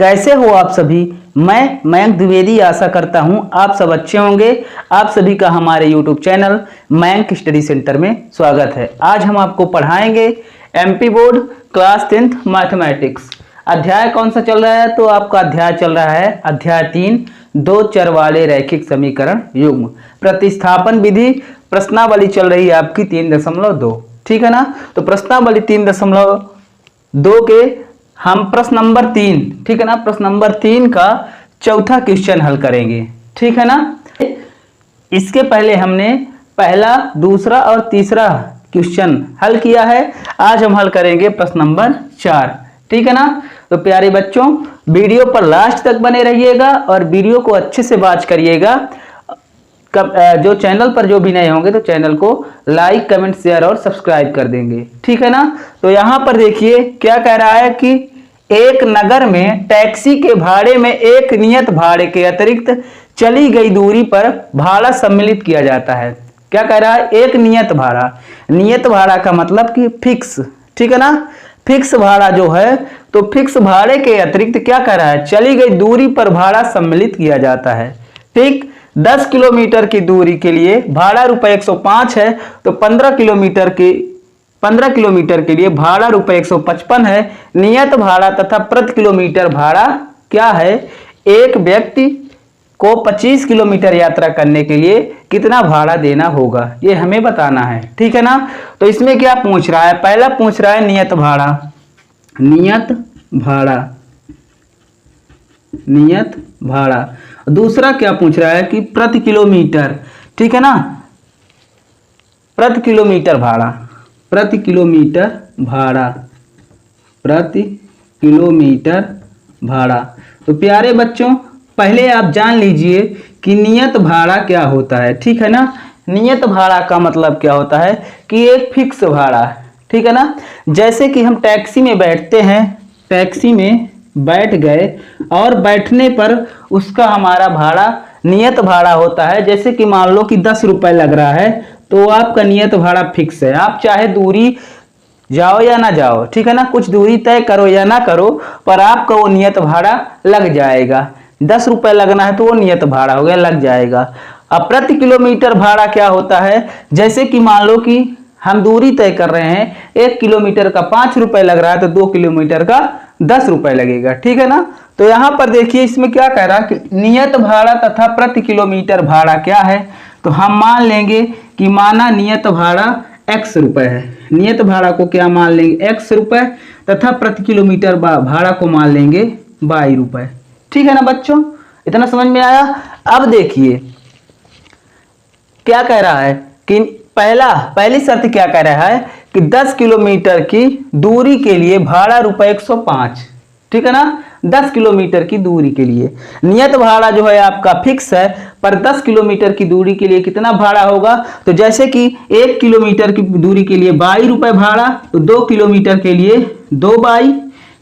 कैसे हो आप सभी। मैं मयंक द्विवेदी आशा करता हूं आप सब अच्छे होंगे। आप सभी का हमारे YouTube channel Mayank study centre में स्वागत है। आज हम आपको पढ़ाएंगे MP board class 10th mathematics. अध्याय कौन सा चल रहा है? तो आपका अध्याय चल रहा है अध्याय 3, दो चर वाले रैखिक समीकरण युग्म। प्रतिस्थापन विधि प्रश्नावली चल रही है आपकी 3.2। ठीक है ना। तो प्रश्नावली 3.2 के हम प्रश्न नंबर 3, ठीक है ना, प्रश्न नंबर 3 का चौथा क्वेश्चन हल करेंगे। ठीक है ना। इसके पहले हमने पहला, दूसरा और तीसरा क्वेश्चन हल किया है। आज हम हल करेंगे प्रश्न नंबर 4। ठीक है ना। तो प्यारे बच्चों, वीडियो पर लास्ट तक बने रहिएगा और वीडियो को अच्छे से वॉच करिएगा। जो चैनल पर जो भी नए होंगे तो चैनल को लाइक, कमेंट, शेयर और सब्सक्राइब कर देंगे। ठीक है ना। तो यहाँ पर देखिए क्या कह रहा है कि एक नगर में टैक्सी के भाड़े में एक नियत भाड़े के अतिरिक्त चली गई दूरी पर भाड़ा सम्मिलित किया जाता है। क्या कह रहा है? एक नियत भाड़ा। नियत भाड़ा का मतलब कि फिक्स। ठीक है ना। फिक्स भाड़ा जो है, तो फिक्स भाड़े के अतिरिक्त क्या कह रहा है? चली गई दूरी पर भाड़ा सम्मिलित किया जाता है। ठीक। 10 किलोमीटर की दूरी के लिए भाड़ा रुपए 105 है, तो 15 किलोमीटर के लिए भाड़ा रुपए 155 है। नियत भाड़ा तथा प्रति किलोमीटर भाड़ा क्या है? एक व्यक्ति को 25 किलोमीटर यात्रा करने के लिए कितना भाड़ा देना होगा, ये हमें बताना है। ठीक है ना। तो इसमें क्या पूछ रहा है? पहला पूछ रहा है नियत भाड़ा। नियत भाड़ा, नियत भाड़ा। दूसरा क्या पूछ रहा है कि प्रति किलोमीटर। ठीक है ना। प्रति किलोमीटर भाड़ा, प्रति किलोमीटर भाड़ा, प्रति किलोमीटर भाड़ा। तो प्यारे बच्चों, पहले आप जान लीजिए कि नियत भाड़ा क्या होता है। ठीक है ना। नियत भाड़ा का मतलब क्या होता है कि एक फिक्स भाड़ा। ठीक है ना। जैसे कि हम टैक्सी में बैठते हैं, टैक्सी में बैठ गए और बैठने पर उसका हमारा भाड़ा नियत भाड़ा होता है। जैसे कि मान लो कि 10 रुपए लग रहा है, तो आपका नियत भाड़ा फिक्स है। आप चाहे दूरी जाओ या ना जाओ, ठीक है ना, कुछ दूरी तय करो या ना करो, पर आपका वो नियत भाड़ा लग जाएगा। 10 रुपए लगना है तो वो नियत भाड़ा हो गया, लग जाएगा। अब प्रति किलोमीटर भाड़ा क्या होता है? जैसे कि मान लो कि हम दूरी तय कर रहे हैं, 1 किलोमीटर का 5 रुपए लग रहा है, तो 2 किलोमीटर का 10 रुपए लगेगा। ठीक है ना। तो यहां पर देखिए इसमें क्या कह रहा है कि नियत भाड़ा तथा प्रति किलोमीटर भाड़ा क्या है? तो हम मान लेंगे कि माना नियत भाड़ा x रुपए है। नियत भाड़ा को क्या मान लेंगे? x रुपए, तथा प्रति किलोमीटर भाड़ा को मान लेंगे y रुपए। ठीक है ना बच्चों, इतना समझ में आया। अब देखिए क्या कह रहा है कि पहली शर्त क्या कह रहा है कि 10 किलोमीटर की दूरी के लिए भाड़ा रुपए 105। ठीक है ना। 10 किलोमीटर की दूरी के लिए नियत भाड़ा जो है आपका फिक्स है, पर 10 किलोमीटर की दूरी के लिए कितना भाड़ा होगा? तो जैसे कि 1 किलोमीटर की दूरी के लिए 22 रुपए भाड़ा, तो 2 किलोमीटर के लिए 2 बाई,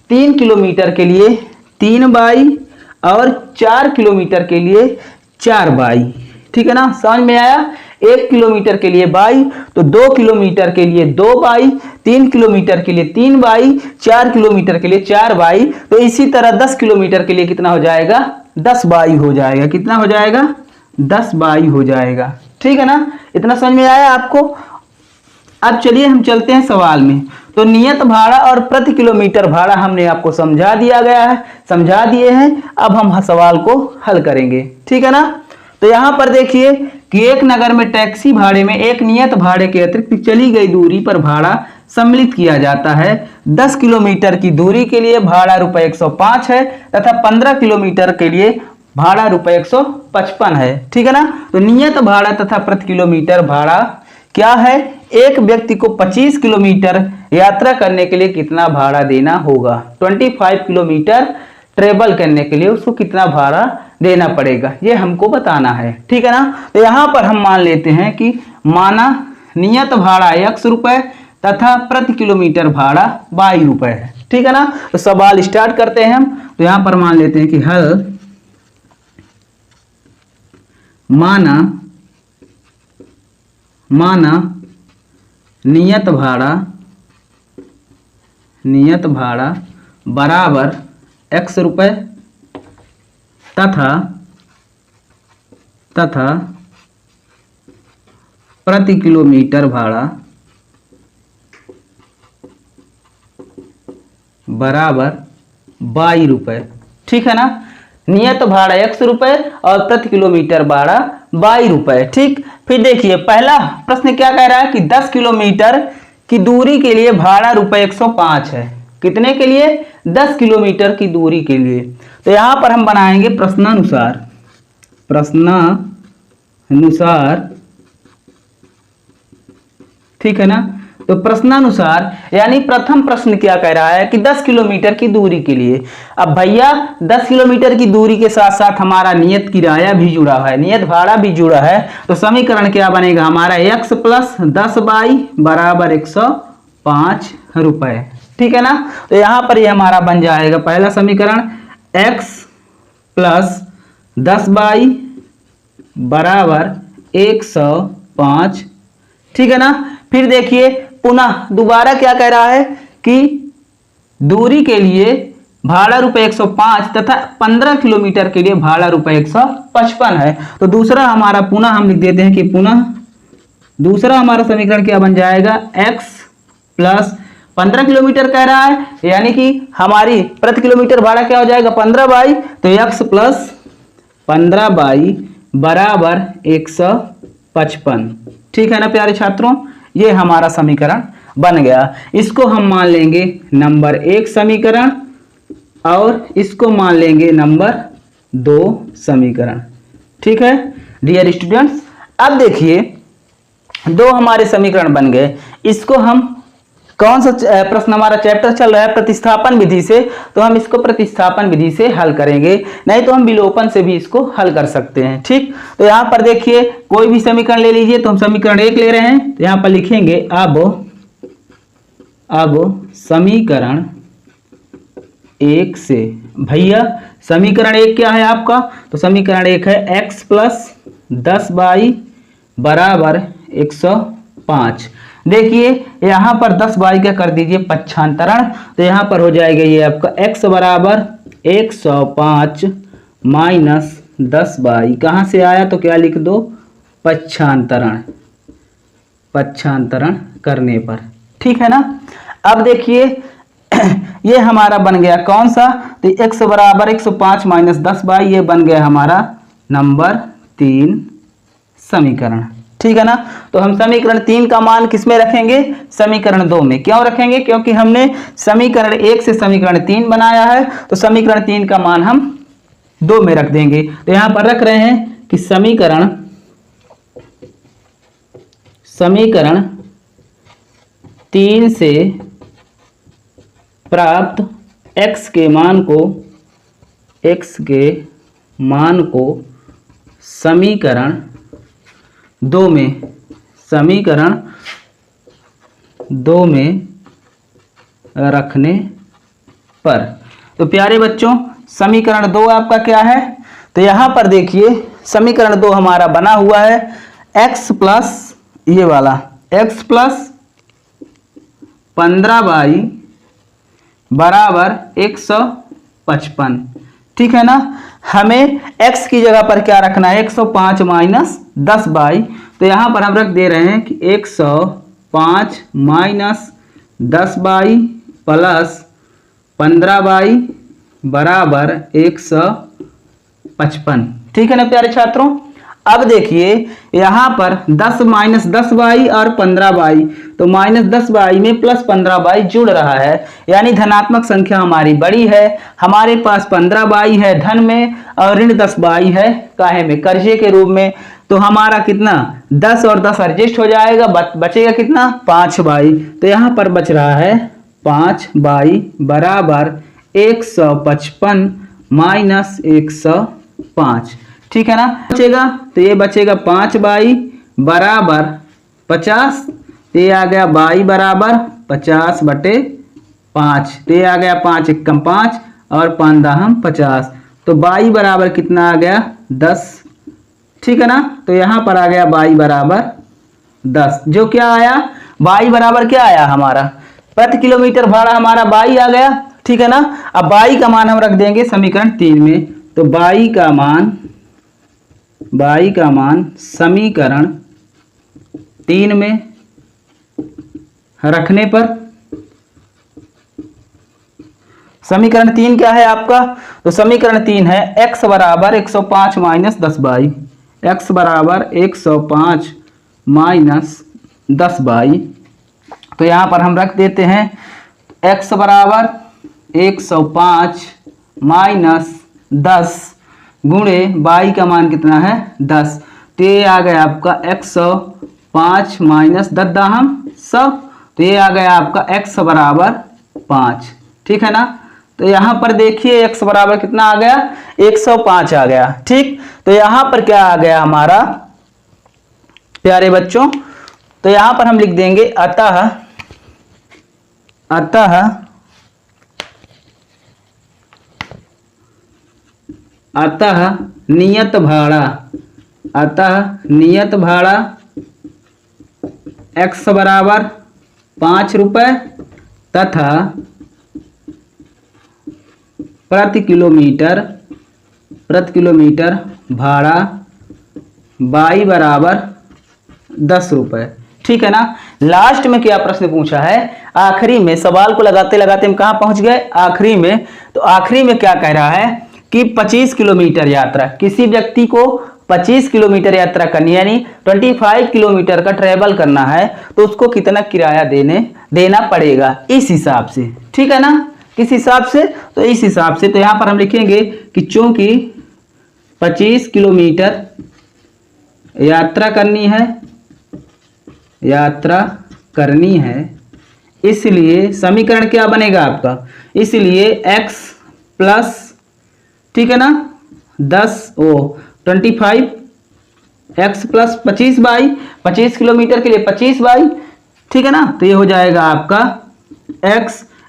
3 किलोमीटर के लिए 3 बाई और 4 किलोमीटर के लिए 4 बाई। ठीक है ना। समझ में आया। 1 किलोमीटर के लिए बाई, तो 2 किलोमीटर के लिए 2 बाई, 3 किलोमीटर के लिए 3 बाई, 4 किलोमीटर के लिए 4 बाई। तो इसी तरह 10 किलोमीटर के लिए कितना हो जाएगा? 10 बाई हो जाएगा। कितना हो जाएगा? 10 बाई हो जाएगा। ठीक है ना। इतना समझ में आया आपको। अब चलिए हम चलते हैं सवाल में। तो नियत भाड़ा और प्रति किलोमीटर भाड़ा हमने आपको समझा दिया गया है, समझा दिए हैं। अब हम सवाल को हल करेंगे। ठीक है ना। तो यहां पर देखिए कि एक नगर में टैक्सी भाड़े में एक नियत भाड़े के अतिरिक्त चली गई दूरी पर भाड़ा सम्मिलित किया जाता है। 10 किलोमीटर की दूरी के लिए भाड़ा रुपए 105 है, तथा 15 किलोमीटर के लिए भाड़ा रुपए 155 है। ठीक है ना। तो नियत भाड़ा तथा प्रति किलोमीटर भाड़ा क्या है? एक व्यक्ति को 25 किलोमीटर यात्रा करने के लिए कितना भाड़ा देना होगा? 25 किलोमीटर ट्रेवल करने के लिए उसको कितना भाड़ा देना पड़ेगा, ये हमको बताना है। ठीक है ना। तो यहां पर हम मान लेते हैं कि माना नियत भाड़ा x रुपए तथा प्रति किलोमीटर भाड़ा y रुपए है। ठीक है ना। तो सवाल स्टार्ट करते हैं हम। तो यहां पर मान लेते हैं कि हल माना नियत भाड़ा बराबर x रुपए तथा प्रति किलोमीटर भाड़ा बराबर 22 रुपए। ठीक है ना, नियत भाड़ा x रुपए और प्रति किलोमीटर भाड़ा 22 रुपए। ठीक, फिर देखिए पहला प्रश्न क्या कह रहा है कि 10 किलोमीटर की दूरी के लिए भाड़ा रुपए 105 है। कितने के लिए? 10 किलोमीटर की दूरी के लिए। तो यहां पर हम बनाएंगे प्रश्नानुसार ठीक है ना। तो प्रश्नानुसार यानी प्रथम प्रश्न क्या कह रहा है कि 10 किलोमीटर की दूरी के लिए। अब भैया 10 किलोमीटर की दूरी के साथ साथ हमारा नियत किराया भी जुड़ा है, नियत भाड़ा भी जुड़ा है। तो समीकरण क्या बनेगा हमारा? x प्लस 10y बराबर 105 रुपए। ठीक है ना। तो यहां पर ये हमारा बन जाएगा पहला समीकरण x प्लस 10y बराबर 105। ठीक है ना। फिर देखिए पुनः दोबारा क्या कह रहा है कि दूरी के लिए भाड़ा रुपए 105 तथा 15 किलोमीटर के लिए भाड़ा रुपए 155 है। तो दूसरा हमारा पुनः हम लिख देते हैं कि पुनः दूसरा हमारा समीकरण क्या बन जाएगा? x प्लस 15 किलोमीटर कह रहा है, यानी कि हमारी प्रति किलोमीटर भाड़ा क्या हो जाएगा? 15 तो x प्लस 15 बराबर 155। ठीक है ना प्यारे छात्रों, ये हमारा समीकरण बन गया। इसको हम मान लेंगे नंबर 1 समीकरण और इसको मान लेंगे नंबर 2 समीकरण। ठीक है डियर स्टूडेंट्स, अब देखिए 2 हमारे समीकरण बन गए। इसको हम कौन सा प्रश्न हमारा चैप्टर चल रहा है? प्रतिस्थापन विधि से। तो हम इसको प्रतिस्थापन विधि से हल करेंगे, नहीं तो हम विलोपन से भी इसको हल कर सकते हैं। ठीक, तो यहाँ पर देखिए कोई भी समीकरण ले लीजिए। तो हम समीकरण 1 ले रहे हैं, तो यहाँ पर लिखेंगे अब समीकरण 1 से। भैया समीकरण 1 क्या है आपका? तो समीकरण 1 है x प्लस 10y बराबर 105। देखिए यहां पर 10y का कर दीजिए पक्षांतरण। तो यहां पर हो जाएगा ये आपका x बराबर 105 माइनस 10y। कहां से आया? तो क्या लिख दो? पक्षांतरण करने पर। ठीक है ना। अब देखिए ये हमारा बन गया कौन सा? तो x बराबर 105 माइनस 10y, ये बन गया हमारा नंबर 3 समीकरण। ठीक है ना। तो हम समीकरण 3 का मान किसमें रखेंगे? समीकरण 2 में। क्यों रखेंगे? क्योंकि हमने समीकरण 1 से समीकरण 3 बनाया है, तो समीकरण 3 का मान हम 2 में रख देंगे। तो यहां पर रख रहे हैं कि समीकरण 3 से प्राप्त x के मान को समीकरण 2 में रखने पर। तो प्यारे बच्चों समीकरण 2 आपका क्या है? तो यहां पर देखिए समीकरण 2 हमारा बना हुआ है x प्लस ये वाला x प्लस 15y बराबर 155। ठीक है ना। हमें x की जगह पर क्या रखना है? 105 माइनस 10y। तो यहां पर हम रख दे रहे हैं कि 105 माइनस 10y प्लस 15y बराबर 155। ठीक है ना प्यारे छात्रों। अब देखिए यहां पर 10 माइनस 10y और 15y, तो माइनस 10y में प्लस 15y जुड़ रहा है, यानी धनात्मक संख्या हमारी बड़ी है। हमारे पास 15y है धन में और ऋण 10y है काहे में? कर्जे के रूप में। तो हमारा कितना 10 और 10 एडजस्ट हो जाएगा, बचेगा कितना 5y। तो यहां पर बच रहा है 5y बराबर 155 माइनस 105। ठीक है ना। बचेगा तो ये बचेगा 5y बराबर 50। ये आ गया y बराबर 50/5। तो ये आ गया 5 एकम 5 और 5 दाहम 50। तो y बराबर कितना आ गया 10। ठीक है ना। तो यहां पर आ गया y बराबर 10, जो क्या आया y बराबर क्या आया हमारा? प्रति किलोमीटर भाड़ा हमारा y आ गया। ठीक है ना। अब बाई का मान हम रख देंगे समीकरण 3 में, तो बाई का मान समीकरण 3 में रखने पर, समीकरण 3 क्या है आपका, तो समीकरण 3 है x बराबर 105 माइनस 10 बाई, x बराबर 105 माइनस 10 बाई। तो यहाँ पर हम रख देते हैं x बराबर 105 माइनस 10 गुणे बाई का मान कितना है 10, तो ये आ गया आपका 105 माइनस 10 दाहम 100, तो ये आ गया आपका x बराबर 5, ठीक है ना। तो यहाँ पर देखिए x बराबर कितना आ गया 105 आ गया, ठीक। तो यहाँ पर क्या आ गया हमारा प्यारे बच्चों, तो यहाँ पर हम लिख देंगे अतः नियत भाड़ा x बराबर 5 रुपये तथा प्रति किलोमीटर भाड़ा बाई बराबर 10 रुपये, ठीक है ना। लास्ट में क्या प्रश्न पूछा है, आखिरी में सवाल को लगाते लगाते हम कहाँ पहुंच गए आखिरी में, तो आखिरी में क्या कह रहा है कि 25 किलोमीटर यात्रा, किसी व्यक्ति को 25 किलोमीटर यात्रा करनी यानी 25 किलोमीटर का ट्रेवल करना है, तो उसको कितना किराया देना पड़ेगा इस हिसाब से, ठीक है ना। किस हिसाब से, तो इस हिसाब से। तो यहाँ पर हम लिखेंगे कि चूंकि 25 किलोमीटर यात्रा करनी है इसलिए समीकरण क्या बनेगा आपका, इसलिए x प्लस, ठीक है ना 25 x प्लस 25 बाई 25 किलोमीटर के लिए 25 बाई, ठीक है ना। तो ये हो जाएगा आपका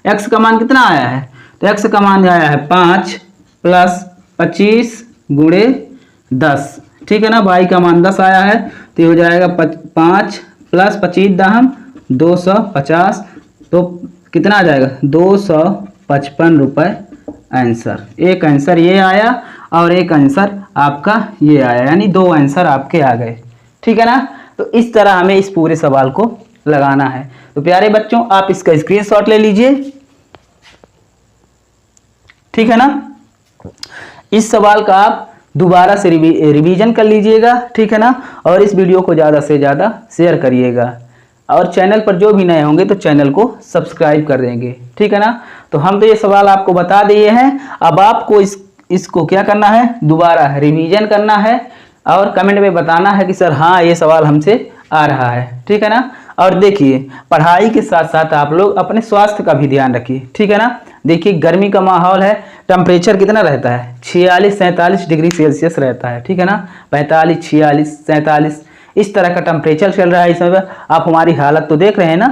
x का मान कितना आया है, तो x का मान आया है 5 प्लस 25 गुणे 10, ठीक है ना। बाई का मान 10 आया है, तो ये हो जाएगा 5 प्लस 25 दाहम 250, तो कितना आ जाएगा 255 रुपये आंसर। एक आंसर ये आया और एक आंसर आपका ये आया, यानी 2 आंसर आपके आ गए, ठीक है ना। तो इस तरह हमें इस पूरे सवाल को लगाना है। तो प्यारे बच्चों आप इसका स्क्रीनशॉट ले लीजिए, ठीक है ना। इस सवाल का आप दोबारा से रिवीजन कर लीजिएगा, ठीक है ना। और इस वीडियो को ज़्यादा से ज़्यादा शेयर करिएगा, और चैनल पर जो भी नए होंगे तो चैनल को सब्सक्राइब कर देंगे, ठीक है ना। तो हम तो ये सवाल आपको बता दिए हैं, अब आपको इसको क्या करना है, दोबारा रिवीजन करना है और कमेंट में बताना है कि सर हाँ ये सवाल हमसे आ रहा है, ठीक है ना। और देखिए पढ़ाई के साथ साथ आप लोग अपने स्वास्थ्य का भी ध्यान रखिए, ठीक है ना। देखिए गर्मी का माहौल है, टेम्परेचर कितना रहता है 46-47 डिग्री सेल्सियस रहता है, ठीक है ना। 45-46-47 इस तरह का टेम्परेचर चल रहा है इस समय। आप हमारी हालत तो देख रहे हैं ना।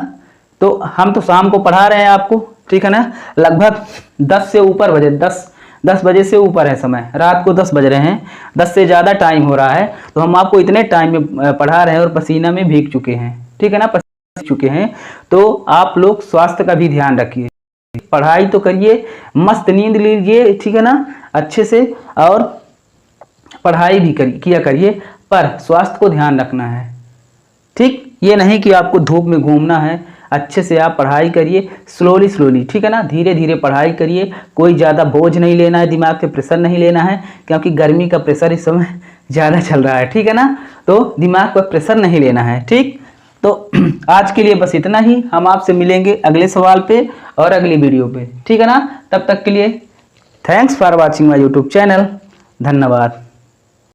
तो हम तो शाम को पढ़ा रहे हैं आपको, ठीक है ना। लगभग 10 बजे से ऊपर है समय, रात को 10 बज रहे हैं, 10 से ज़्यादा टाइम हो रहा है। तो हम आपको इतने टाइम में पढ़ा रहे हैं और पसीना में भीग चुके हैं, ठीक है ना, पसीना चुके हैं। तो आप लोग स्वास्थ्य का भी ध्यान रखिए, पढ़ाई तो करिए, मस्त नींद लीजिए, ठीक है ना अच्छे से, और पढ़ाई भी किया करिए, पर स्वास्थ्य को ध्यान रखना है, ठीक। ये नहीं कि आपको धूप में घूमना है, अच्छे से आप पढ़ाई करिए स्लोली, ठीक है ना। धीरे धीरे पढ़ाई करिए, कोई ज़्यादा बोझ नहीं लेना है, दिमाग पे प्रेशर नहीं लेना है, क्योंकि गर्मी का प्रेशर इस समय ज़्यादा चल रहा है, ठीक है ना। तो दिमाग पर प्रेशर नहीं लेना है, ठीक। तो आज के लिए बस इतना ही, हम आपसे मिलेंगे अगले सवाल पे और अगली वीडियो पे, ठीक है ना। तब तक के लिए thanks for watching my YouTube channel, धन्यवाद।